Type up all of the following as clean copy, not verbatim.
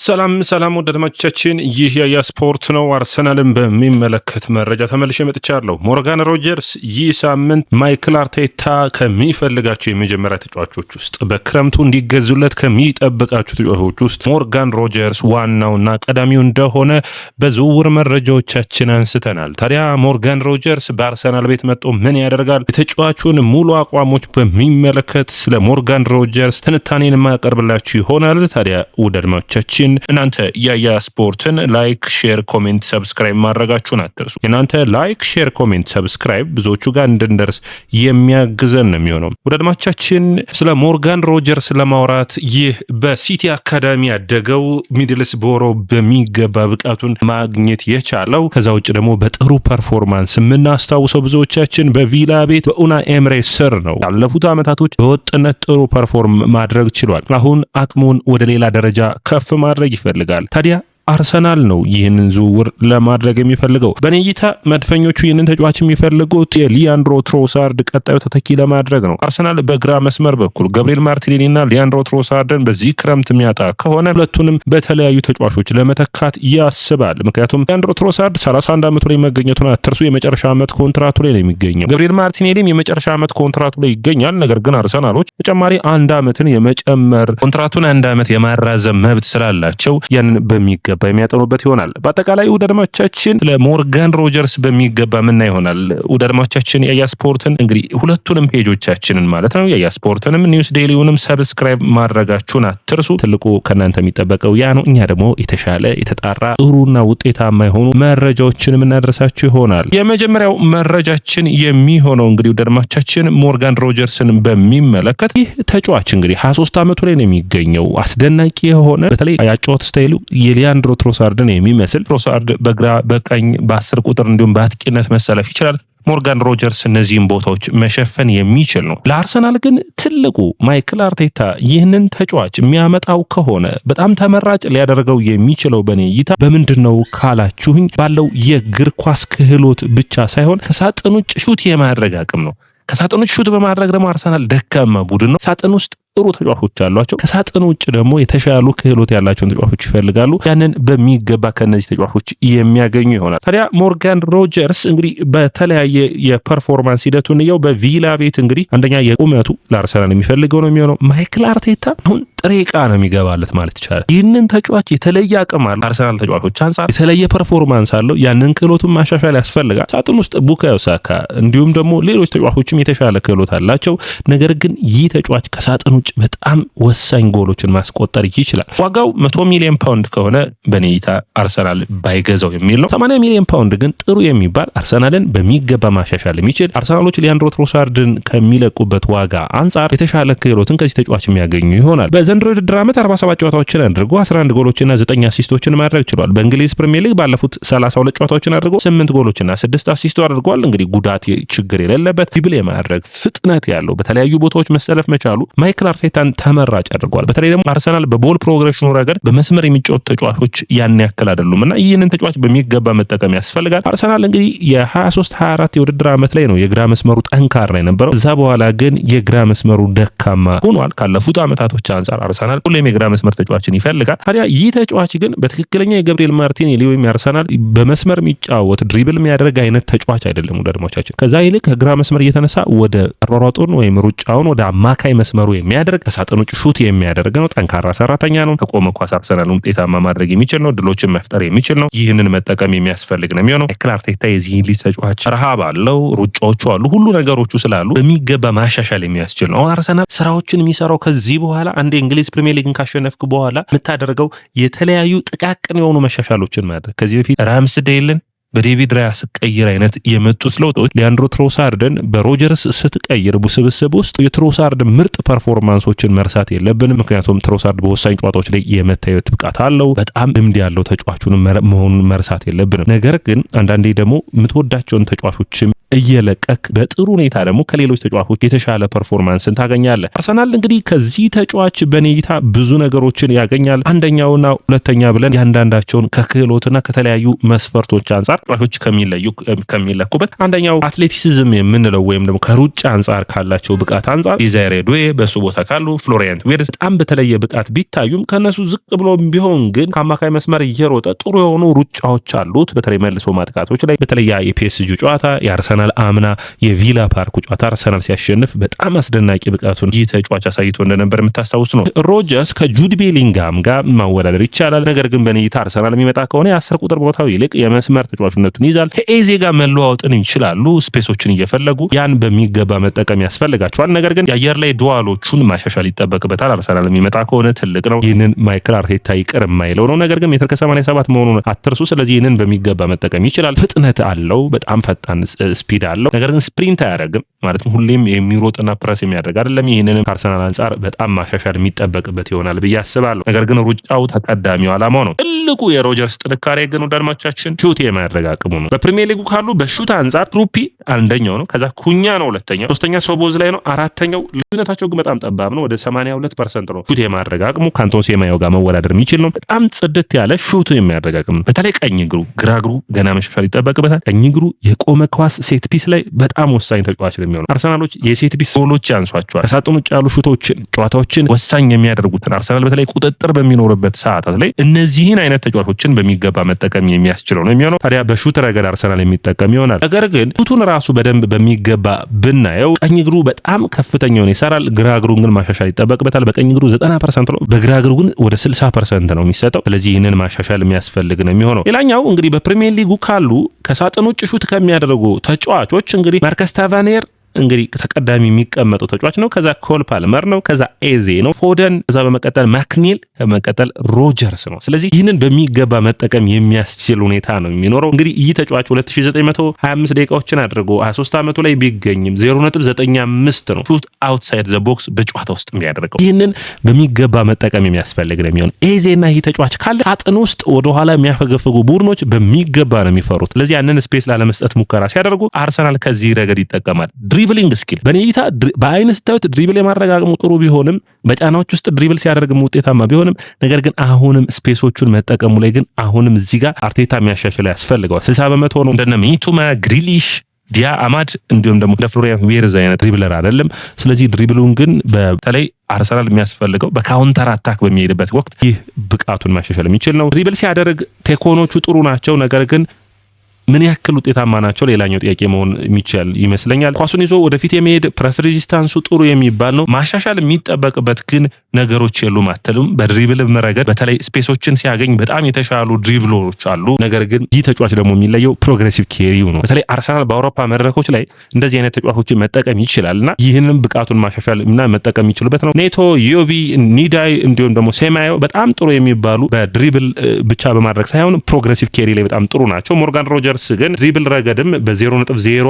ሰላም ወደ አድማጮቻችን ይህ የስፖርት ነው። አርሰናልን በሚመለከት መረጃ ተመልሼ መጥቻለሁ። ሞርጋን ሮጀርስ ይህ ሳምንት ማይክል አርቴታ ከሚፈልጋቸው የመጀመሪያ ተጫዋቾች ውስጥ በክረምቱ እንዲገዙለት ከሚጠብቃቸው ተጫዋቾች ውስጥ ሞርጋን ሮጀርስ ዋናውና ቀዳሚው እንደሆነ በዝውውር መረጃዎቻችን አንስተናል። ታዲያ ሞርጋን ሮጀርስ በአርሰናል ቤት መጥቶ ምን ያደርጋል? የተጫዋቹን ሙሉ አቋሞች በሚመለከት ስለ ሞርጋን ሮጀርስ ትንታኔን የማያቀርብላችሁ ይሆናል። ታዲያ ውድ አድማጮቻችን እናንተ ያያ ስፖርትን ላይክ፣ ሼር፣ ኮሜንት፣ ሰብስክራይብ ማድረጋችሁን አትርሱ። እናንተ ላይክ፣ ሼር፣ ኮሜንት፣ ሰብስክራይብ ብዙዎቹ ጋር እንድንደርስ የሚያግዘን ነው የሚሆነው። ወደ አድማጮቻችን ስለ ሞርጋን ሮጀርስ ለማውራት ይህ በሲቲ አካዳሚ ያደገው ሚድልስቦሮ በሚገባ ብቃቱን ማግኘት የቻለው ከዛ ውጭ ደግሞ በጥሩ ፐርፎርማንስ የምናስታውሰው ብዙዎቻችን በቪላ ቤት በኡናይ ኤምሬ ስር ነው። ያለፉት ዓመታቶች በወጥነት ጥሩ ፐርፎርም ማድረግ ችሏል። አሁን አቅሙን ወደ ሌላ ደረጃ ከፍ ማድረግ ይፈልጋል። ታዲያ አርሰናል ነው ይህንን ዝውውር ለማድረግ የሚፈልገው። በኔ እይታ መድፈኞቹ ይህንን ተጫዋች የሚፈልጉት የሊያንድሮ ትሮሳርድ ቀጣዩ ተተኪ ለማድረግ ነው። አርሰናል በግራ መስመር በኩል ገብርኤል ማርቲኔሊና ሊያንድሮ ትሮሳርድን በዚህ ክረምት የሚያጣ ከሆነ ሁለቱንም በተለያዩ ተጫዋቾች ለመተካት ያስባል። ምክንያቱም ሊያንድሮ ትሮሳርድ 31 ዓመቱ ላይ መገኘቱን አትርሱ። የመጨረሻ ዓመት ኮንትራቱ ላይ ነው የሚገኘው። ገብርኤል ማርቲኔሊም የመጨረሻ ዓመት ኮንትራቱ ላይ ይገኛል። ነገር ግን አርሰናሎች ተጨማሪ አንድ ዓመትን የመጨመር ኮንትራቱን አንድ ዓመት የማራዘም መብት ስላላቸው ያንን በሚገባ የሚያጠኑበት ይሆናል። በአጠቃላይ ውድ አድማጮቻችን ለሞርጋን ሮጀርስ በሚገባ ምና ይሆናል። ውድ አድማጮቻችን ያያ ስፖርትን እንግዲህ ሁለቱንም ፔጆቻችንን ማለት ነው ያያ ስፖርትንም ኒውስ ዴይሊውንም ሰብስክራይብ ማድረጋችሁን አትርሱ። ትልቁ ከናንተ የሚጠበቀው ያ ነው። እኛ ደግሞ የተሻለ የተጣራ ጥሩና ውጤታማ የሆኑ መረጃዎችን የምናደርሳችሁ ይሆናል። የመጀመሪያው መረጃችን የሚሆነው እንግዲህ ውድ አድማጮቻችን ሞርጋን ሮጀርስን በሚመለከት ይህ ተጫዋች እንግዲህ 23 ዓመቱ ላይ ነው የሚገኘው። አስደናቂ የሆነ በተለይ ያጫወት ስታይሉ የሊያንድሮ ትሮሳርድን የሚመስል ትሮሳርድ በግራ በቀኝ በ10 ቁጥር እንዲሁም በአጥቂነት መሰለፍ ይችላል። ሞርጋን ሮጀርስ እነዚህን ቦታዎች መሸፈን የሚችል ነው። ለአርሰናል ግን ትልቁ ማይክል አርቴታ ይህንን ተጫዋች የሚያመጣው ከሆነ በጣም ተመራጭ ሊያደርገው የሚችለው በኔ እይታ በምንድነው ካላችሁኝ ባለው የእግር ኳስ ክህሎት ብቻ ሳይሆን ከሳጥን ውጭ ሹት የማድረግ አቅም ነው። ከሳጥን ውጭ ሹት በማድረግ ደግሞ አርሰናል ደካማ ቡድን ነው። ሳጥን ውስጥ ጥሩ ተጫዋቾች አሏቸው። ከሳጥን ውጭ ደግሞ የተሻሉ ክህሎት ያላቸውን ተጫዋቾች ይፈልጋሉ። ያንን በሚገባ ከነዚህ ተጫዋቾች የሚያገኙ ይሆናል። ታዲያ ሞርጋን ሮጀርስ እንግዲህ በተለያየ የፐርፎርማንስ ሂደቱን ነው በቪላ ቤት እንግዲህ አንደኛ የቁመቱ ለአርሰናል የሚፈልገው ነው የሚሆነው። ማይክል አርቴታ አሁን ጥሬ ዕቃ ነው የሚገባለት ማለት ይቻላል። ይህንን ተጫዋች የተለየ አቅም አለው። አርሰናል ተጫዋቾች አንጻር የተለየ ፐርፎርማንስ አለው። ያንን ክህሎቱን ማሻሻል ያስፈልጋል። ሳጥን ውስጥ ቡካዮ ሳካ እንዲሁም ደግሞ ሌሎች ተጫዋቾችም የተሻለ ክህሎት አላቸው። ነገር ግን ይህ ተጫዋች ከሳጥን ውጭ በጣም ወሳኝ ጎሎችን ማስቆጠር ይችላል። ዋጋው 100 ሚሊዮን ፓውንድ ከሆነ በኔ እይታ አርሰናል ባይገዛው የሚል ነው። 80 ሚሊዮን ፓውንድ ግን ጥሩ የሚባል አርሰናልን በሚገባ ማሻሻል የሚችል አርሰናሎች ሊያንድሮ ትሮሳርድን ከሚለቁበት ዋጋ አንጻር የተሻለ ክህሎትን ከዚህ ተጫዋች የሚያገኙ ይሆናል። በዘንድሮ ውድድር ዓመት 47 ጨዋታዎችን አድርጎ 11 ጎሎችና 9 አሲስቶችን ማድረግ ችሏል። በእንግሊዝ ፕሪሚየር ሊግ ባለፉት 32 ጨዋታዎችን አድርጎ 8 ጎሎችና 6 አሲስቶ አድርጓል። እንግዲህ ጉዳት ችግር የሌለበት ድሪብል የማድረግ ፍጥነት ያለው በተለያዩ ቦታዎች መሰለፍ መቻሉ ማይክል አርቴታን ተመራጭ አድርጓል። በተለይ ደግሞ አርሰናል በቦል ፕሮግሬሽኑ ረገድ በመስመር የሚጫወቱ ተጫዋቾች ያን ያክል አይደሉም እና ይህንን ተጫዋች በሚገባ መጠቀም ያስፈልጋል። አርሰናል እንግዲህ የ23-24 የውድድር ዓመት ላይ ነው የግራ መስመሩ ጠንካራ የነበረው። እዛ በኋላ ግን የግራ መስመሩ ደካማ ሆኗል። ካለፉት ዓመታቶች አንጻር አርሰናል ሁሌም የግራ መስመር ተጫዋችን ይፈልጋል። ታዲያ ይህ ተጫዋች ግን በትክክለኛ የገብርኤል ማርቲኔሊ ወይም የአርሰናል በመስመር የሚጫወት ድሪብል የሚያደርግ አይነት ተጫዋች አይደለም። ወደ አድማጮቻችን ከዛ ይልቅ ከግራ መስመር እየተነሳ ወደ ሯሯጡን ወይም ሩጫውን ወደ አማካይ መስመሩ የሚያደርግ ከሳጥን ውጭ ሹት የሚያደርግ ነው። ጠንካራ ሰራተኛ ነው። ከቆመ ኳስ አርሰናልን ውጤታማ ማድረግ የሚችል ነው። ድሎችን መፍጠር የሚችል ነው። ይህንን መጠቀም የሚያስፈልግ ነው የሚሆነው። ማይክል አርቴታ የዚህ ልጅ ተጫዋች ረሃብ አለው። ሩጫዎቹ አሉ። ሁሉ ነገሮቹ ስላሉ በሚገባ ማሻሻል የሚያስችል ነው። አሁን አርሰናል ስራዎችን የሚሰራው ከዚህ በኋላ አንድ የእንግሊዝ ፕሪሚየር ሊግን ካሸነፍክ በኋላ የምታደርገው የተለያዩ ጥቃቅን የሆኑ መሻሻሎችን ማድረግ ከዚህ በፊት ራምስዴልን በዴቪድ ራያ ስትቀይር አይነት የመጡት ለውጦች ሊያንድሮ ትሮሳርድን በሮጀርስ ስትቀይር ስብስብ ውስጥ የትሮሳርድ ምርጥ ፐርፎርማንሶችን መርሳት የለብንም። ምክንያቱም ትሮሳርድ በወሳኝ ጨዋታዎች ላይ የመታየት ብቃት አለው። በጣም ልምድ ያለው ተጫዋቹን መሆኑን መርሳት የለብንም። ነገር ግን አንዳንዴ ደግሞ የምትወዳቸውን ተጫዋቾችም እየለቀክ በጥሩ ሁኔታ ደግሞ ከሌሎች ተጫዋቾች የተሻለ ፐርፎርማንስን ታገኛለህ። አርሰናል እንግዲህ ከዚህ ተጫዋች በኔይታ ብዙ ነገሮችን ያገኛል። አንደኛውና ሁለተኛ ብለን ያንዳንዳቸውን ከክህሎትና ከተለያዩ መስፈርቶች አንጻር ተጫዋቾች ከሚለኩበት አንደኛው አትሌቲሲዝም የምንለው ወይም ደግሞ ከሩጫ አንጻር ካላቸው ብቃት አንጻር ዲዛይሬ ዱዌ በሱ ቦታ ካሉ ፍሎሪያን ዊርትዝ በጣም በተለየ ብቃት ቢታዩም ከነሱ ዝቅ ብሎ ቢሆን ግን ከአማካይ መስመር እየሮጠ ጥሩ የሆኑ ሩጫዎች አሉት። በተለይ መልሶ ማጥቃቶች ላይ በተለይ የፒኤስጂ ጨዋታ የአርሰናል አምና የቪላ ፓርኩ ጨዋታ አርሰናል ሲያሸንፍ በጣም አስደናቂ ብቃቱን ይህ ተጫዋች አሳይቶ እንደነበር የምታስታውስ ነው። ሮጀርስ ከጁድ ቤሊንጋም ጋር ማወዳደር ይቻላል። ነገር ግን በኔይታ አርሰናል የሚመጣ ከሆነ የ10 ቁጥር ቦታው ይልቅ የመስመር ተጫዋችነቱን ይዛል። ከኤዜ ጋር መለዋወጥን ይችላሉ። ስፔሶችን እየፈለጉ ያን በሚገባ መጠቀም ያስፈልጋቸዋል። ነገር ግን የአየር ላይ ዱዋሎቹን ማሻሻል ይጠበቅበታል። አርሰናል የሚመጣ ከሆነ ትልቅ ነው። ይህንን ማይክል አርቴታ ይቅር የማይለው ነው። ነገር ግን ሜትር ከ87 መሆኑን አትርሱ። ስለዚህ ይህንን በሚገባ መጠቀም ይችላል። ፍጥነት አለው፣ በጣም ፈጣን ስፒድ አለው። ነገር ግን ስፕሪንት አያደርግም ማለት ነው። ሁሌም የሚሮጥና ፕረስ የሚያደርግ አይደለም። ይህንንም ከአርሰናል አንጻር በጣም ማሻሻል የሚጠበቅበት ይሆናል ብዬ አስባለሁ። ነገር ግን ሩጫው ተቀዳሚው ዓላማው ነው። ትልቁ የሮጀርስ ጥንካሬ ግን ወዳድማቻችን ሹት የማድረግ አቅሙ ነው። በፕሪሚየር ሊጉ ካሉ በሹት አንጻር ትሩፒ አንደኛው ነው። ከዛ ኩኛ ነው ሁለተኛው፣ ሶስተኛ ሶቦዝ ላይ ነው አራተኛው። ልዩነታቸው ግን በጣም ጠባብ ነው። ወደ 82% ነው ሹት የማድረግ አቅሙ። ካንቶን ሴማዮ ጋር መወዳደር የሚችል ነው። በጣም ጽድት ያለ ሹት የሚያደርግ አቅም ነው። በተለይ ቀኝ እግሩ፣ ግራ እግሩ ገና መሻሻል ይጠበቅበታል። ቀኝ እግሩ የቆመ ኳስ ሴት ፒስ ላይ በጣም ወሳኝ ተጫዋች ነው የሚሆነው። አርሰናሎች የሴት ፒስ ጎሎች ያንሷቸዋል። ከሳጥን ውጭ ያሉ ሹቶችን፣ ጨዋታዎችን ወሳኝ የሚያደርጉትን አርሰናል በተለይ ቁጥጥር በሚኖርበት ሰዓታት ላይ እነዚህን አይነት ተጫዋቾችን በሚገባ መጠቀም የሚያስችለው ነው የሚሆነው። ታዲያ በሹት ረገድ አርሰናል የሚጠቀም ይሆናል። ነገር ግን ሹቱን ራሱ በደንብ በሚገባ ብናየው ቀኝ እግሩ በጣም ከፍተኛውን ይሰራል። ግራ እግሩን ግን ማሻሻል ይጠበቅበታል። በቀኝ እግሩ 90% ነው፣ በግራ እግሩ ግን ወደ 60% ነው የሚሰጠው። ስለዚህ ይህንን ማሻሻል የሚያስፈልግ ነው የሚሆነው። ሌላኛው እንግዲህ በፕሪሚየር ሊጉ ካሉ ከሳጥን ውጭ ሹት ከሚያደርጉ ተጫዋቾች እንግዲህ ማርከስ ታቫኔር እንግዲህ ተቀዳሚ የሚቀመጠው ተጫዋች ነው። ከዛ ኮል ፓልመር ነው። ከዛ ኤዜ ነው፣ ፎደን፣ ከዛ በመቀጠል ማክኒል፣ ከመቀጠል ሮጀርስ ነው። ስለዚህ ይህንን በሚገባ መጠቀም የሚያስችል ሁኔታ ነው የሚኖረው። እንግዲህ ይህ ተጫዋች 2925 ደቂቃዎችን አድርጎ 23 ዓመቱ ላይ ቢገኝም 0.95 ነው ሹት አውትሳይድ ዘ ቦክስ በጨዋታ ውስጥ የሚያደርገው። ይህንን በሚገባ መጠቀም የሚያስፈልግ ነው የሚሆነው። ኤዜና ይህ ተጫዋች ካለ ሳጥን ውስጥ ወደኋላ የሚያፈገፍጉ ቡድኖች በሚገባ ነው የሚፈሩት። ስለዚህ ያንን ስፔስ ላለመስጠት ሙከራ ሲያደርጉ አርሰናል ከዚህ ረገድ ይጠቀማል። ድሪብሊንግ ስኪል በኔይታ በአይን ስታዩት ድሪብል የማድረግ አቅሙ ጥሩ ቢሆንም በጫናዎች ውስጥ ድሪብል ሲያደርግም ውጤታማ ቢሆንም ነገር ግን አሁንም ስፔሶቹን መጠቀሙ ላይ ግን አሁንም እዚህ ጋር አርቴታ የሚያሻሽለው ያስፈልገዋል። 60% ነው። እንደነ ሚቱማ፣ ግሪሊሽ፣ ዲያ አማድ እንዲሁም ደግሞ ለፍሎሪያን ዊርትዝ አይነት ድሪብለር አይደለም። ስለዚህ ድሪብሉን ግን በተለይ አርሰናል የሚያስፈልገው በካውንተር አታክ በሚሄድበት ወቅት ይህ ብቃቱን ማሻሻል የሚችል ነው። ድሪብል ሲያደርግ ቴኮኖቹ ጥሩ ናቸው። ነገር ግን ምን ያክል ውጤታማ ናቸው ሌላኛው ጥያቄ መሆን የሚችል ይመስለኛል። ኳሱን ይዞ ወደፊት የመሄድ ፕረስ ሬዚስታንሱ ጥሩ የሚባል ነው። ማሻሻል የሚጠበቅበት ግን ነገሮች የሉም አትልም። በድሪብል ረገድ በተለይ ስፔሶችን ሲያገኝ በጣም የተሻሉ ድሪብሎች አሉ። ነገር ግን ይህ ተጫዋች ደግሞ የሚለየው ፕሮግሬሲቭ ኬሪው ነው። በተለይ አርሰናል በአውሮፓ መድረኮች ላይ እንደዚህ አይነት ተጫዋቾችን መጠቀም ይችላልና ይህንም ብቃቱን ማሻሻል እና መጠቀም የሚችሉበት ነው። ኔቶ፣ ዮቪ፣ ኒዳይ እንዲሁም ደግሞ ሴማዮ በጣም ጥሩ የሚባሉ በድሪብል ብቻ በማድረግ ሳይሆን ፕሮግሬሲቭ ኬሪ ላይ በጣም ጥሩ ናቸው። ሞርጋን ሮጀርስ ግን ድሪብል ረገድም በ0.05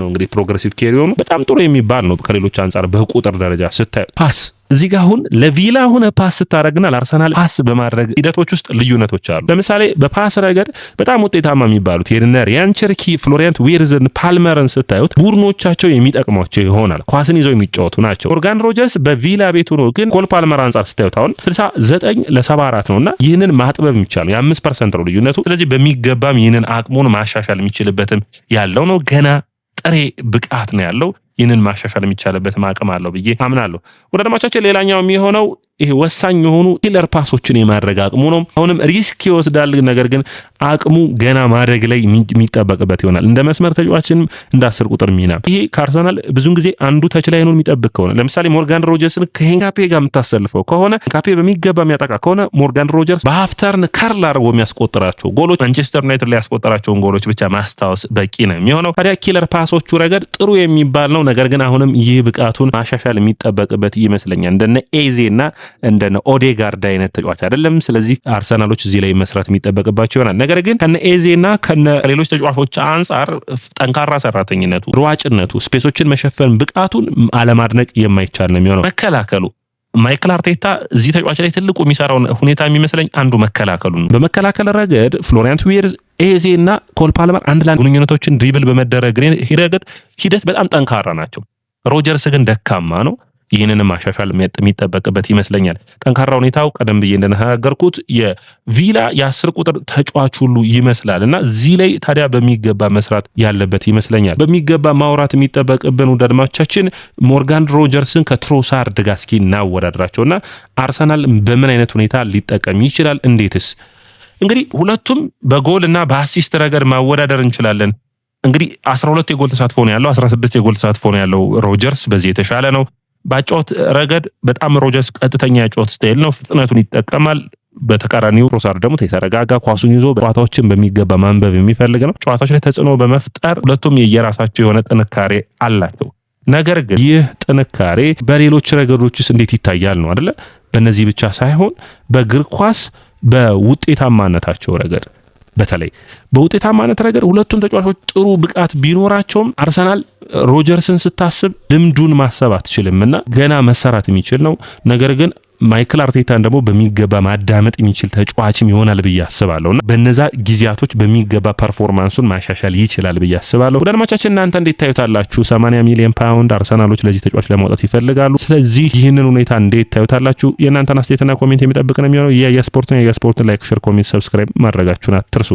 ነው እንግዲህ ፕሮግሬሲቭ ኬሪው ነው። በጣም ጥሩ የሚባል ነው ከሌሎች አንጻር በቁጥር ደረጃ ስታዩ። ፓስ እዚህ ጋር አሁን ለቪላ ሆነ ፓስ ስታደርግና ለአርሰናል ፓስ በማድረግ ሂደቶች ውስጥ ልዩነቶች አሉ። ለምሳሌ በፓስ ረገድ በጣም ውጤታማ የሚባሉት የነ ሪያን ቸርኪ፣ ፍሎሪያን ዊርትዝን፣ ፓልመርን ስታዩት ቡድኖቻቸው የሚጠቅሟቸው ይሆናል። ኳስን ይዘው የሚጫወቱ ናቸው። ሞርጋን ሮጀርስ በቪላ ቤቱ ነው፣ ግን ኮል ፓልመር አንጻር ስታዩት አሁን 69-74 ነውና ይህንን ማጥበብ የሚቻለው የ5% ነው ልዩነቱ። ስለዚህ በሚገባም ይህንን አቅሙን ማሻሻል የሚችልበትም ያለው ነው። ገና ጥሬ ብቃት ነው ያለው። ይህንን ማሻሻል የሚቻልበት አቅም አለው ብዬ አምናለሁ። ወደ አድማጮቻችን ሌላኛው የሚሆነው ይሄ ወሳኝ የሆኑ ኪለር ፓሶችን የማድረግ አቅሙ ነው። አሁንም ሪስክ ይወስዳል፣ ነገር ግን አቅሙ ገና ማድረግ ላይ የሚጠበቅበት ይሆናል። እንደ መስመር ተጫዋችንም እንደ 10 ቁጥር ሚና ይሄ ከአርሰናል ብዙን ጊዜ አንዱ ተች ላይ ነው የሚጠብቅ ከሆነ ለምሳሌ ሞርጋን ሮጀርስን ከሄንካፔ ጋር የምታሰልፈው ከሆነ ሄንካፔ በሚገባ የሚያጠቃ ከሆነ ሞርጋን ሮጀርስ በሀፍተርን ከርል አድርጎ የሚያስቆጥራቸው ጎሎች ማንቸስተር ዩናይትድ ላይ ያስቆጠራቸውን ጎሎች ብቻ ማስታወስ በቂ ነው የሚሆነው። ታዲያ ኪለር ፓሶቹ ረገድ ጥሩ የሚባል ነው። ነገር ግን አሁንም ይህ ብቃቱን ማሻሻል የሚጠበቅበት ይመስለኛል። እንደነ ኤዜና እንደነ ኦዴጋርድ አይነት ተጫዋች አይደለም። ስለዚህ አርሰናሎች እዚህ ላይ መስራት የሚጠበቅባቸው ይሆናል። ነገር ግን ከነ ኤዜና ከነ ሌሎች ተጫዋቾች አንጻር ጠንካራ ሰራተኝነቱ፣ ሯጭነቱ፣ ስፔሶችን መሸፈን ብቃቱን አለማድነቅ የማይቻል ነው የሚሆነው። መከላከሉ ማይክል አርቴታ እዚህ ተጫዋች ላይ ትልቁ የሚሰራውን ሁኔታ የሚመስለኝ አንዱ መከላከሉ ነው። በመከላከል ረገድ ፍሎሪያን ዊርትዝ ኤዜና ኮል ፓልመር አንድ ላይ ግንኙነቶችን ድሪብል በመደረግ ሂደት በጣም ጠንካራ ናቸው። ሮጀርስ ግን ደካማ ነው። ይህንን ማሻሻል የሚጠበቅበት ይመስለኛል። ጠንካራ ሁኔታው ቀደም ብዬ እንደተናገርኩት የቪላ የ10 ቁጥር ተጫዋች ሁሉ ይመስላልና እዚህ ላይ ታዲያ በሚገባ መስራት ያለበት ይመስለኛል። በሚገባ ማውራት የሚጠበቅብን አድማጮቻችን ሞርጋን ሮጀርስን ከትሮሳርድ ጋር እስኪ እናወዳድራቸውና አርሰናል በምን አይነት ሁኔታ ሊጠቀም ይችላል? እንዴትስ? እንግዲህ ሁለቱም በጎልና በአሲስት ረገድ ማወዳደር እንችላለን። እንግዲህ 12 የጎል ተሳትፎ ነው ያለው፣ 16 የጎል ተሳትፎ ነው ያለው ሮጀርስ በዚህ የተሻለ ነው። ባጫወት ረገድ በጣም ሮጀርስ ቀጥተኛ ያጫወት ስታይል ነው፣ ፍጥነቱን ይጠቀማል። በተቃራኒው ትሮሳርድ ደግሞ የተረጋጋ ኳሱን ይዞ ጨዋታዎችን በሚገባ ማንበብ የሚፈልግ ነው። ጨዋታዎች ላይ ተጽዕኖ በመፍጠር ሁለቱም የየራሳቸው የሆነ ጥንካሬ አላቸው። ነገር ግን ይህ ጥንካሬ በሌሎች ረገዶችስ እንዴት ይታያል ነው አይደለ? በእነዚህ ብቻ ሳይሆን በእግር ኳስ በውጤታማነታቸው ረገድ በተለይ በውጤታማነት ረገድ ሁለቱም ተጫዋቾች ጥሩ ብቃት ቢኖራቸውም አርሰናል ሮጀርስን ስታስብ ልምዱን ማሰብ አትችልምና ገና መሰራት የሚችል ነው። ነገር ግን ማይክል አርቴታን ደግሞ በሚገባ ማዳመጥ የሚችል ተጫዋችም ይሆናል ብዬ አስባለሁና በነዛ ጊዜያቶች በሚገባ ፐርፎርማንሱን ማሻሻል ይችላል ብዬ አስባለሁ። ወዳጆቻችን እናንተ እንዴት ታዩታላችሁ? 80 ሚሊዮን ፓውንድ አርሰናሎች ለዚህ ተጫዋች ለማውጣት ይፈልጋሉ። ስለዚህ ይህንን ሁኔታ እንዴት ታዩታላችሁ? የእናንተን አስተያየትና ኮሜንት የሚጠብቅ ነው የሚሆነው። የስፖርትን ላይክ፣ ሼር፣ ኮሜንት፣ ሰብስክራይብ ማድረጋችሁን አትርሱ።